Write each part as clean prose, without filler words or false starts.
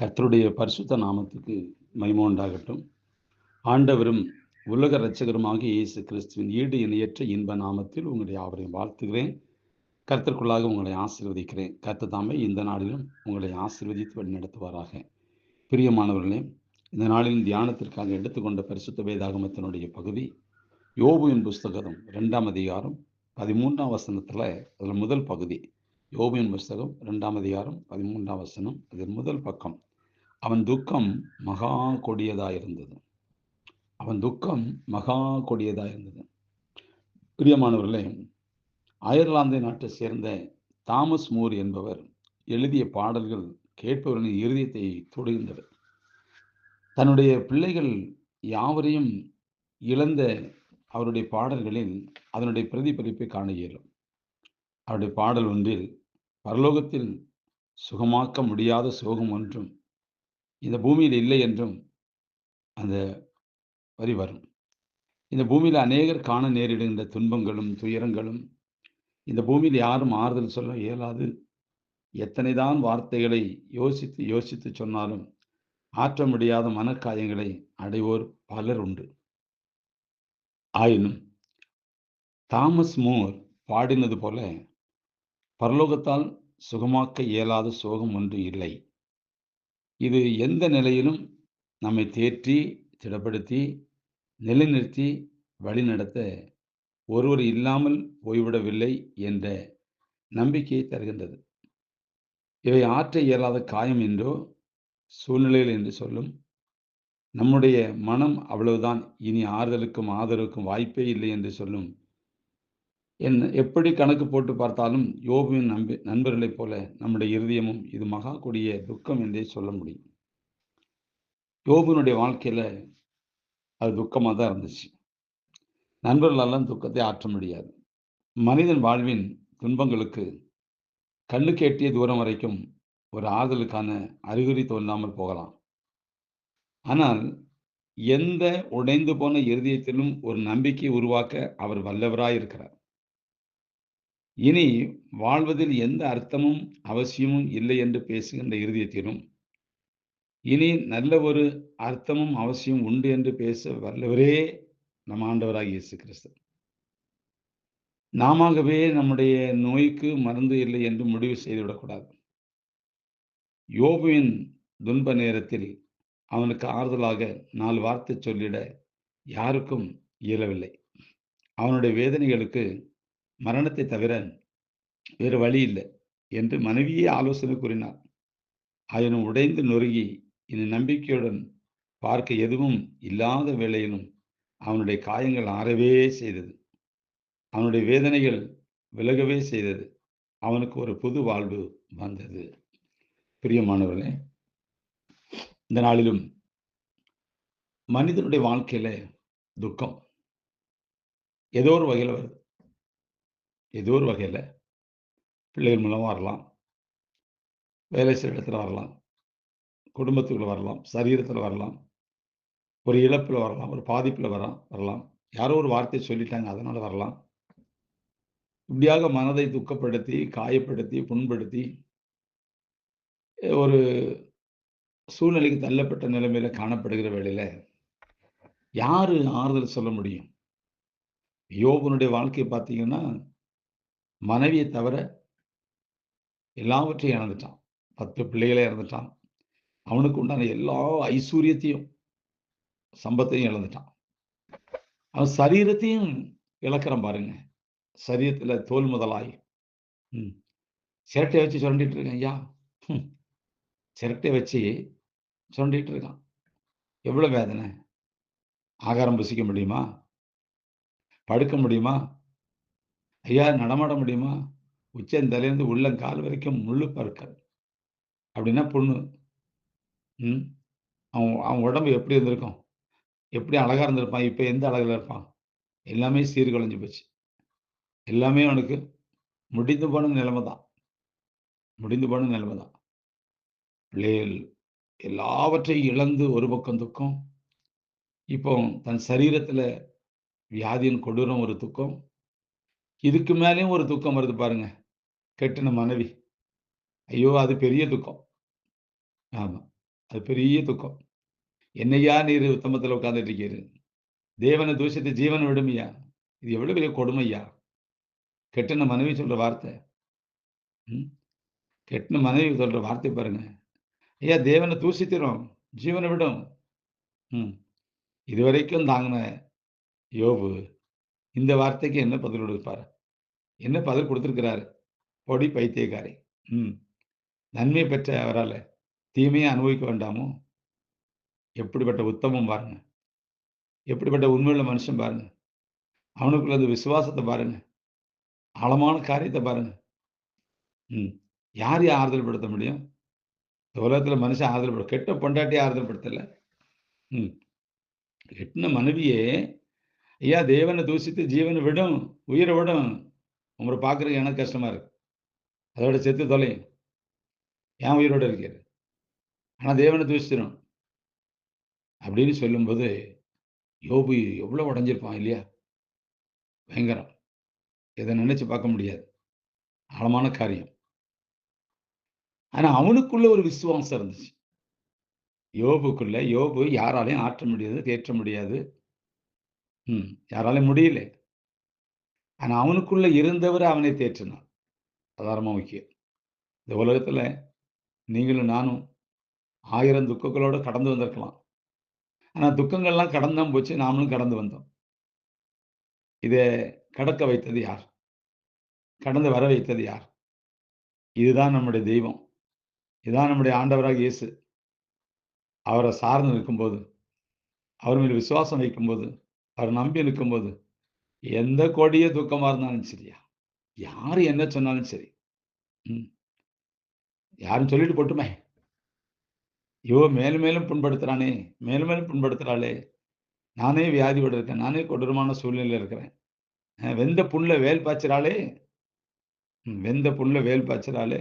கர்த்தருடைய பரிசுத்த நாமத்துக்கு மகிமை உண்டாகட்டும். ஆண்டவரும் உலக இரட்சகருமாகிய இயேசு கிறிஸ்துவின் ஈடு இணையற்ற இன்ப நாமத்தில் உங்களை யாவரையும் வாழ்த்துகிறேன். கர்த்தருக்குள்ளாக உங்களை ஆசீர்வதிக்கிறேன். கர்த்தர் தாமே இந்த நாளிலும் உங்களை ஆசீர்வதித்து வழிநடத்துவாராக. பிரியமானவர்களே, இந்த நாளில் தியானத்திற்காக எடுத்துக்கொண்ட பரிசுத்த வேதாகமத்தினுடைய பகுதி யோபுவின் புஸ்தகம் 2ஆம் அதிகாரம் 13ஆம் வசனத்தில் அதில் முதல் பகுதி. யோபுவின் புஸ்தகம் 2ஆம் அதிகாரம் 13ஆம் வசனம், அதில் முதல் பக்கம். அவன் துக்கம் மகா கொடியதாயிருந்தது. அவன் துக்கம் மகா கொடியதாயிருந்தது. பிரியமானவர்களே, அயர்லாந்து நாட்டை சேர்ந்த தாமஸ் மூர் என்பவர் எழுதிய பாடல்கள் கேட்பவர்களின் இருதயத்தை தொடுகின்றது. தன்னுடைய பிள்ளைகள் யாவரையும் இழந்த அவருடைய பாடல்களில் அதனுடைய பிரதிபலிப்பை காண இயலும். அவருடைய பாடல் ஒன்றில் பரலோகத்தில் சுகமாக்க முடியாத சோகம் ஒன்றும் இந்த பூமியில் இல்லை என்றும் அந்த வரி வரும். இந்த பூமியில் அநேகர் காண நேரிடுகின்ற துன்பங்களும் துயரங்களும் இந்த பூமியில் யாரும் ஆறுதல் சொல்ல இயலாது. எத்தனைதான் வார்த்தைகளை யோசித்து யோசித்து சொன்னாலும் ஆற்ற முடியாத மனக்காயங்களை அடைவோர் பலர் உண்டு. ஆயினும் தாமஸ் மூர் பாடினது போல பரலோகத்தால் சுகமாக்க இயலாத சோகம் ஒன்று இல்லை. இது எந்த நிலையிலும் நம்மை தேற்றி திடப்படுத்தி நிலைநிறுத்தி வழிநடத்த ஒருவர் இல்லாமல் போய்விடவில்லை என்ற நம்பிக்கையை தருகின்றது. இவை ஆற்ற இயலாத காயம் என்றோ சூழ்நிலைகள் என்று சொல்லும். நம்முடைய மனம் அவ்வளவுதான், இனி ஆறுதலுக்கும் ஆதரவுக்கும் வாய்ப்பே இல்லை என்று சொல்லும். எப்படி கணக்கு போட்டு பார்த்தாலும் யோபுவின் நண்பர்களைப் போல நம்முடைய இருதயமும் இது மகா கொடிய துக்கம் என்றே சொல்ல முடியும். யோபுனுடைய வாழ்க்கையில அது துக்கமாக தான் இருந்துச்சு. நண்பர்களெல்லாம் துக்கத்தை ஆற்ற முடியாது. மனிதன் வாழ்வின் துன்பங்களுக்கு கண்ணுக்கு எட்டிய தூரம் வரைக்கும் ஒரு ஆறுதலுக்கான அறிகுறி தோன்றாமல் போகலாம். ஆனால் எந்த உடைந்து போன இருதயத்திலும் ஒரு நம்பிக்கை உருவாக்க அவர் வல்லவராயிருக்கிறார். இனி வாழ்வதில் எந்த அர்த்தமும் அவசியமும் இல்லை என்று பேசுகின்ற இருதயத்திலும் இனி நல்ல ஒரு அர்த்தமும் அவசியம் உண்டு என்று பேச வல்லவரே நம் ஆண்டவராகிய இயேசு கிறிஸ்து. நாமவே நம்முடைய நோய்க்கு மருந்து இல்லை என்று முடிவு செய்துவிடக்கூடாது. யோபுவின் துன்ப நேரத்தில் அவனுக்கு ஆறுதலாக 4 வார்த்தை சொல்லிட யாருக்கும் இயலவில்லை. அவனுடைய வேதனைகளுக்கு மரணத்தை தவிர வேறு வழி இல்லை என்று மனைவியே ஆலோசனை கூறினார். ஆயினும் உடைந்து நொறுங்கி இனி நம்பிக்கையுடன் பார்க்க எதுவும் இல்லாத வேளையிலும் அவனுடைய காயங்கள் ஆறவே செய்தது. அவனுடைய வேதனைகள் விலகவே செய்தது. அவனுக்கு ஒரு புது வாழ்வு வந்தது. பிரியமானவர்களே, இந்த நாளிலும் மனிதனுடைய வாழ்க்கையில துக்கம் ஏதோ ஒரு வகையில் வருது. ஏதோ ஒரு வகையில் பிள்ளைகள் மூலமாக வரலாம், வேலை செய்கிற இடத்துல வரலாம், குடும்பத்துக்குள்ள வரலாம், சரீரத்தில் வரலாம், ஒரு இழப்பில் வரலாம், ஒரு பாதிப்பில் வரலாம், யாரோ ஒரு வார்த்தையை சொல்லிட்டாங்க அதனால் வரலாம். இப்படியாக மனதை துக்கப்படுத்தி காயப்படுத்தி புண்படுத்தி ஒரு சூழ்நிலைக்கு தள்ளப்பட்ட நிலைமையில காணப்படுகிற வேளையில யாரு ஆறுதல் சொல்ல முடியும்? யோபுனுடைய வாழ்க்கையை பார்த்தீங்கன்னா, மனைவியை தவிர எல்லாவற்றையும் இழந்துட்டான். 10 பிள்ளைகளை இழந்துட்டான். அவனுக்கு உண்டான எல்லா ஐஸ்வர்யத்தையும் சம்பத்தையும் இழந்துட்டான். அவன் சரீரத்தையும் இழக்கிறான் பாருங்க. சரீரத்துல தோல் முதலாய் சிரட்டையை வச்சு சுரண்டிட்டு இருக்கான் ஐயா. சிரட்டையை வச்சு சுரண்டிட்டு இருக்கான். எவ்வளவு வேதனை! ஆகாரம் புசிக்க முடியுமா? படுக்க முடியுமா? ஐயா நடமாட முடியுமா? உச்சந்தலையிலிருந்து உள்ளங்கால் வரைக்கும் முள்ளு பற்கள். அப்படின்னா புண்ணு. அவன் அவன் உடம்பு எப்படி இருந்திருக்கும்? எப்படி அழகா இருந்திருப்பான்? இப்ப எந்த அழகுல இருப்பான்? எல்லாமே சீர்குலைஞ்சு போச்சு. எல்லாமே அவனுக்கு முடிந்து போன நிலைமை தான். முடிந்து போன நிலைமை தான். பிள்ளைகள் எல்லாவற்றையும் இழந்து ஒரு பக்கம் துக்கம். இப்போ தன் சரீரத்துல வியாதியின் கொடூரம் ஒரு துக்கம். இதுக்கு மேலேயும் ஒரு துக்கம் வருது பாருங்க. கெட்டுன மனைவி. ஐயோ! அது பெரிய துக்கம். ஆமா. அது பெரிய துக்கம். என்னையா நீர் உத்தமத்துல உட்கார்ந்துட்டு இருக்கீரு? தேவனை தூஷித்து ஜீவனை விடுமையா? இது எவ்வளவு பெரிய கொடுமையா? கெட்டுன மனைவி சொல்ற வார்த்தை. ம். கெட்டுன மனைவி சொல்ற வார்த்தை பாருங்க. ஐயா தேவனை தூஷிக்கிறோம், ஜீவனை விடும். ம். இதுவரைக்கும் தாங்குன யோபு, இந்த வார்த்தைக்கு என்ன பதில் கொடுப்பாரு? என்ன பதில் குடுத்திருக்கிறாரு? "போடி பைத்தியக்காரி! ம். நன்மை பெற்ற அவரால தீமையை அனுபவிக்க வேண்டாமோ?" எப்படிப்பட்ட உத்தமம் பாருங்க. எப்படிப்பட்ட உண்மையுள்ள மனுஷன் பாருங்க. அவனுக்குள்ள அந்த விசுவாசத்த பாருங்க. ஆழமான காரியத்த பாருங்க. ம். யார் ஆறுதல் படுத்த முடியும்? இந்த உலகத்துல மனுஷன் கெட்ட பொண்டாட்டிய ஆறுதல் படுத்தல. ம். கெட்டுன மனைவியே, ஐயா தேவன தூஷித்து ஜீவன விடும், உயிர விடும். உங்கள பார்க்குறதுக்கு எனக்கு கஷ்டமா இருக்கு. அதோட செத்து தொலையும். ஏன் உயிரோட இருக்கீரு? ஆனா தேவன தூஷிச்சிரும். அப்படின்னு சொல்லும்போது, யோபு எவ்வளோ உடைஞ்சிருப்பான் இல்லையா? பயங்கரம். இத நினைச்சு பார்க்க முடியாது. ஆழமான காரியம். ஆனா அவனுக்குள்ள ஒரு விசுவாசம் இருந்துச்சு. யோபு யாராலயும் ஆற்ற முடியாது, தேற்ற முடியாது. யாராலயும் முடியல. ஆனா அவனுக்குள்ள இருந்தவர் அவனை தேற்றினார். அதான் ரொம்ப முக்கியம். இந்த உலகத்துல நீங்களும் நானும் 1000 துக்கங்களோட கடந்து வந்திருக்கலாம். ஆனா துக்கங்கள்லாம் கடந்து தான் போச்சு. நாமளும் கடந்து வந்தோம். இத கடக்க வைத்தது யார்? கடந்து வர வைத்தது யார்? இதுதான் நம்முடைய தெய்வம். இதுதான் நம்முடைய ஆண்டவராகிய இயேசு. அவர சார்ந்து நிற்கும்போது, அவர் மேல் விசுவாசம் வைக்கும்போது, அவர நம்பி நிற்கும்போது, எந்த கொடிய துக்கமா இருந்தாலும் சரியா, யாரு என்ன சொன்னாலும் சரி. ம். யாரும் சொல்லிட்டு போட்டுமே. மேலும் மேலும் புண்படுத்துறானே, மேலும் மேலும் புண்படுத்துறாளே. நானே வியாதியோட இருக்கேன். நானே கொடூரமான சூழ்நிலையில இருக்கிறேன். வெந்த புண்ல வேல் பாய்ச்சுறாளே. வெந்த புண்ல வேல் பாய்ச்சுறாளே.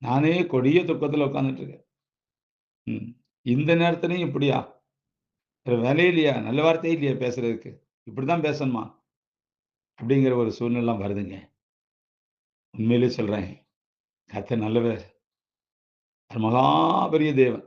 நானே கொடிய துக்கத்துல உட்கார்ந்துட்டு இருக்கேன். ம். இந்த நேரத்துலயும் இப்படியா? வேற வேலையே இல்லையா? நல்ல வார்த்தையே இல்லையா பேசுறதுக்கு? இப்படித்தான் பேசணுமா? அப்படிங்கிற ஒரு சூழ்நிலை வருதுங்க. உண்மையிலேயே சொல்றேன். கர்த்தர் நல்லவர். அவர் மகா பெரிய தேவன்.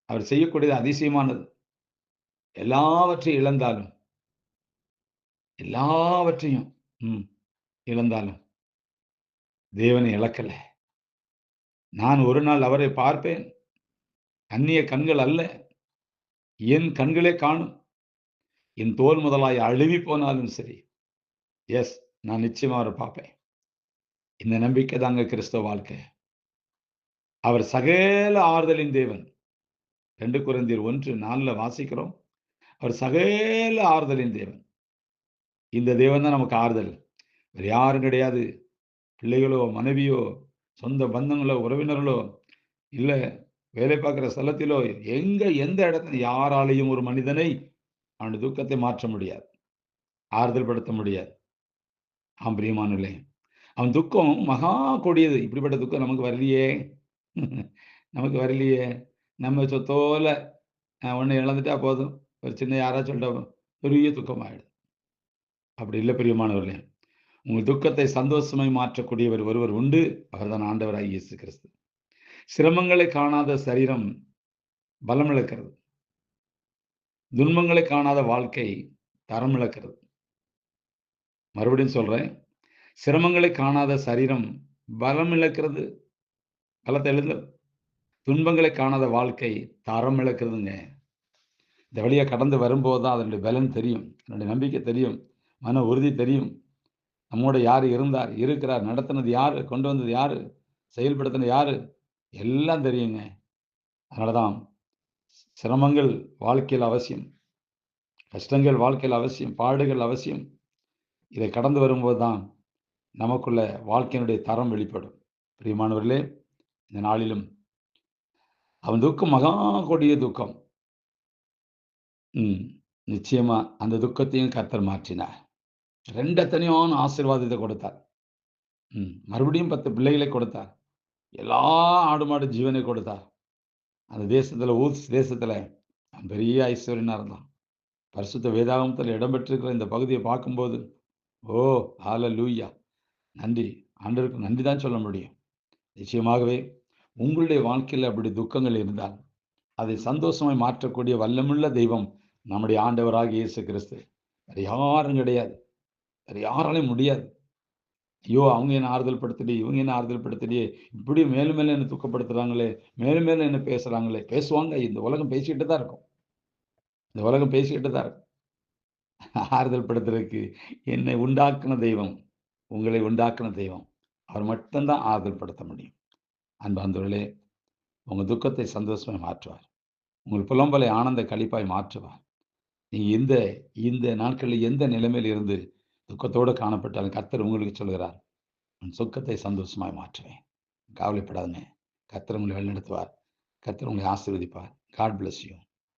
அவர் செய்யக்கூடியது அதிசயமானது. எல்லாவற்றையும் இழந்தாலும், எல்லாவற்றையும் ம் இழந்தாலும், தேவனை இழக்கல. நான் ஒரு நாள் அவரை பார்ப்பேன். அந்நிய கண்கள் அல்ல, என் கண்களே காணும். என் தோல் முதலாய் அழுவி போனாலும் சரி. எஸ், நான் நிச்சயமா அவர பார்ப்பேன். இந்த நம்பிக்கை தாங்க கிறிஸ்தவ வாழ்க்கை. அவர் சகல ஆறுதலின் தேவன். 2 கொரிந்தியர் 1:4 வாசிக்கிறோம். அவர் சகல ஆறுதலின் தேவன். இந்த தேவன் தான் நமக்கு ஆறுதல். வேற யாரும் கிடையாது. பிள்ளைகளோ, மனைவியோ, சொந்த பந்தங்களோ, உறவினர்களோ, இல்ல வேலை பார்க்கிற ஸ்தலத்திலோ, எந்த இடத்துல யாராலயும் ஒரு மனிதனை அவனுடைய துக்கத்தை மாற்ற முடியாது. ஆறுதல் படுத்த முடியாது. ஆம் பிரியமானவர்களே. அவன் துக்கம் மகா கொடியது. இப்படிப்பட்ட துக்கம் நமக்கு வரலையே. நமக்கு வரலையே. நம்ம சொத்தோல ஒண்ணு இழந்துட்டா போதும். ஒரு சின்ன யாராச்சும் சொல்லிட்டா பெரிய துக்கமாயிடும். அப்படி இல்ல பிரியமானவர்களே. உங்கள் துக்கத்தை சந்தோஷமாய் மாற்றக்கூடியவர் ஒருவர் உண்டு. அவர்தான் ஆண்டவராகிய இயேசு கிறிஸ்து. சிரமங்களை காணாத சரீரம் பலம் இழக்கிறது. துன்பங்களை காணாத வாழ்க்கை தரம் இழக்கிறது. மறுபடியும் சொல்றேன். சிரமங்களை காணாத சரீரம் பலம் இழக்கிறது. பலத்தை இழந்தது. துன்பங்களை காணாத வாழ்க்கை தரம் இழக்கிறதுங்க. இந்த வழியா கடந்து வரும்போது தான் அதனுடைய பலன் தெரியும். அதனுடைய நம்பிக்கை தெரியும். மன உறுதி தெரியும். நம்மோட யாரு இருந்தார், இருக்கிறார், நடத்தினது யாரு, கொண்டு வந்தது யாரு, செயல்படுத்தினது யாரு, எல்லாம் தெரியுங்க. அதனால தான் சிரமங்கள் வாழ்க்கையில் அவசியம். கஷ்டங்கள் வாழ்க்கையில் அவசியம். பாடுகள் அவசியம். இதை கடந்து வரும்போது தான் நமக்குள்ள வாழ்க்கையினுடைய தரம் வெளிப்படும். பிரியமானவர்களே, இந்த நாளிலும் அவன் துக்கம் மகா கொடிய துக்கம். ம். நிச்சயமா அந்த துக்கத்தையும் கர்த்தர் மாற்றினார். 2 எத்தனையோன்னு ஆசீர்வாதத்தை கொடுத்தார். மறுபடியும் 10 பிள்ளைகளை கொடுத்தார். எல்லா ஆடு, மாடு ஜீவனை கொடுத்தார். அந்த தேசத்துல ஊத்ஸ் தேசத்துல அவன் பெரிய ஐஸ்வர்யனா இருந்தான். பரிசுத்த வேதாகமத்துல இடம்பெற்றிருக்கிற இந்த பகுதியை பார்க்கும்போது, ஓ! ஹalleluya! நன்றி. ஆண்டவருக்கு நன்றி தான் சொல்ல முடியும். நிச்சயமாகவே உங்களுடைய வாழ்க்கையில அப்படி துக்கங்கள் இருந்தால் அதை சந்தோஷமாய் மாற்றக்கூடிய வல்லமுள்ள தெய்வம் நம்முடைய ஆண்டவராகிய இயேசு கிறிஸ்து. வேற யாரும் கிடையாது. வேற யாராலையும் முடியாது. ஐயோ! அவங்க என்ன ஆறுதல் படுத்தலையே, இவங்க என்ன ஆறுதல் படுத்தலையே, இப்படி மேலும் மேலும் என்ன துக்கப்படுத்துறாங்களே, மேலும் மேலும் என்ன பேசுறாங்களே. பேசுவாங்க. இந்த உலகம் பேசிக்கிட்டு தான் இருக்கும். இந்த உலகம் பேசிக்கிட்டு தான் இருக்கும். ஆறுதல் படுத்துறதுக்கு என்னை உண்டாக்குன தெய்வம், உங்களை உண்டாக்குன தெய்வம். அவர் மட்டும் தான் ஆறுதல் படுத்த முடியும். அன்பார்ந்தவர்களே, உங்க துக்கத்தை சந்தோஷமாய் மாற்றுவார். உங்கள் புலம்பலை ஆனந்த களிப்பாய் மாற்றுவார். நீங்க இந்த இந்த நாட்களில் எந்த நிலைமையில் இருந்து துக்கத்தோடு காணப்பட்டாலும் கர்த்தர் உங்களுக்கு சொல்கிறார், உன் துக்கத்தை சந்தோஷமாய் மாற்றுவேன். கவலைப்படாதீங்க. கர்த்தர் உங்களை வழிநடத்துவார். கர்த்தர் உங்களை ஆசீர்வதிப்பார். God bless you.